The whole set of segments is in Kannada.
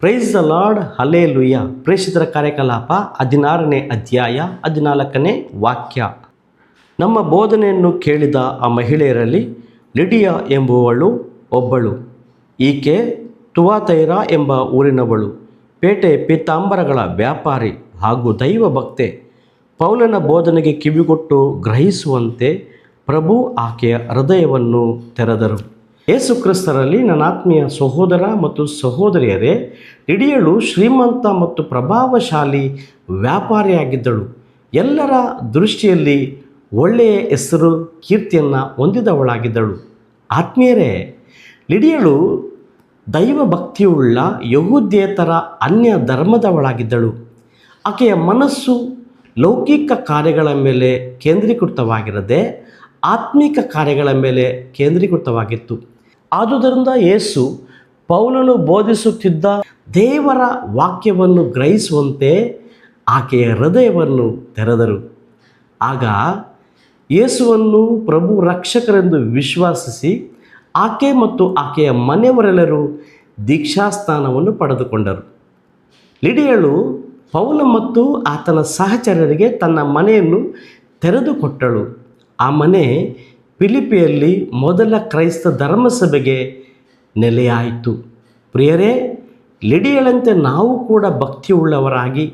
Price the lord, hallelujah. ಪ್ರೇಷಿತರ ಕಾರ್ಯಕಲಾಪ 16ನೇ ಅಧ್ಯಾಯ 14ನೇ ವಾಕ್ಯ. ನಮ್ಮ ಬೋಧನೆಯನ್ನು ಕೇಳಿದ ಆ ಮಹಿಳೆಯರಲ್ಲಿ ಲಿಡಿಯಾ ಎಂಬುವಳು ಒಬ್ಬಳು. ಈಕೆ ತುವಾತೈರ ಎಂಬ ಊರಿನವಳು, ಪೇಟೆ ಪೀತಾಂಬರಗಳ ವ್ಯಾಪಾರಿ ಹಾಗೂ ದೈವ ಭಕ್ತೆ. ಪೌಲನ ಬೋಧನೆಗೆ ಕಿವಿಗೊಟ್ಟು ಗ್ರಹಿಸುವಂತೆ ಪ್ರಭು ಆಕೆಯ ಹೃದಯವನ್ನು ತೆರೆದರು. ಯೇಸು ಕ್ರಿಸ್ತರಲ್ಲಿ ನನ್ನಾತ್ಮೀಯ ಸಹೋದರ ಮತ್ತು ಸಹೋದರಿಯರೇ, ಲಿಡಿಯಳು ಶ್ರೀಮಂತ ಮತ್ತು ಪ್ರಭಾವಶಾಲಿ ವ್ಯಾಪಾರಿಯಾಗಿದ್ದಳು. ಎಲ್ಲರ ದೃಷ್ಟಿಯಲ್ಲಿ ಒಳ್ಳೆಯ ಹೆಸರು ಕೀರ್ತಿಯನ್ನು ಹೊಂದಿದವಳಾಗಿದ್ದಳು. ಆತ್ಮೀಯರೇ, ಲಿಡಿಯಳು ದೈವ ಭಕ್ತಿಯುಳ್ಳ ಯಹೂದ್ಯೇತರ ಅನ್ಯ ಧರ್ಮದವಳಾಗಿದ್ದಳು. ಆಕೆಯ ಮನಸ್ಸು ಲೌಕಿಕ ಕಾರ್ಯಗಳ ಮೇಲೆ ಕೇಂದ್ರೀಕೃತವಾಗಿರದೆ ಆತ್ಮಿಕ ಕಾರ್ಯಗಳ ಮೇಲೆ ಕೇಂದ್ರೀಕೃತವಾಗಿತ್ತು. ಆದುದರಿಂದ ಯೇಸು ಪೌಲನು ಬೋಧಿಸುತ್ತಿದ್ದ ದೇವರ ವಾಕ್ಯವನ್ನು ಗ್ರಹಿಸುವಂತೆ ಆಕೆಯ ಹೃದಯವನ್ನು ತೆರೆದರು. ಆಗ ಯೇಸುವನ್ನು ಪ್ರಭು ರಕ್ಷಕರೆಂದು ವಿಶ್ವಾಸಿಸಿ ಆಕೆ ಮತ್ತು ಆಕೆಯ ಮನೆಯವರೆಲ್ಲರೂ ದೀಕ್ಷಾಸ್ನಾನವನ್ನು ಪಡೆದುಕೊಂಡರು. ಲಿಡಿಯಳು ಪೌಲ ಮತ್ತು ಆತನ ಸಹಚರರಿಗೆ ತನ್ನ ಮನೆಯನ್ನು ತೆರೆದುಕೊಟ್ಟಳು. ಆ ಮನೆ ಫಿಲಿಪಿಯಲ್ಲಿ ಮೊದಲ ಕ್ರೈಸ್ತ ಧರ್ಮಸಭೆಗೆ ನೆಲೆಯಾಯಿತು. ಪ್ರಿಯರೇ, ಲಿಡಿಯಳಂತೆ ನಾವು ಕೂಡ ಭಕ್ತಿಯುಳ್ಳವರಾಗಿ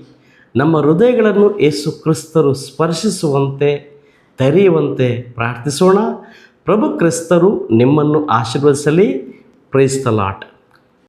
ನಮ್ಮ ಹೃದಯಗಳನ್ನು ಯೇಸು ಕ್ರಿಸ್ತರು ಸ್ಪರ್ಶಿಸುವಂತೆ ತೆರೆಯುವಂತೆ ಪ್ರಾರ್ಥಿಸೋಣ. ಪ್ರಭು ಕ್ರಿಸ್ತರು ನಿಮ್ಮನ್ನು ಆಶೀರ್ವದಿಸಲಿ. Praise the lord.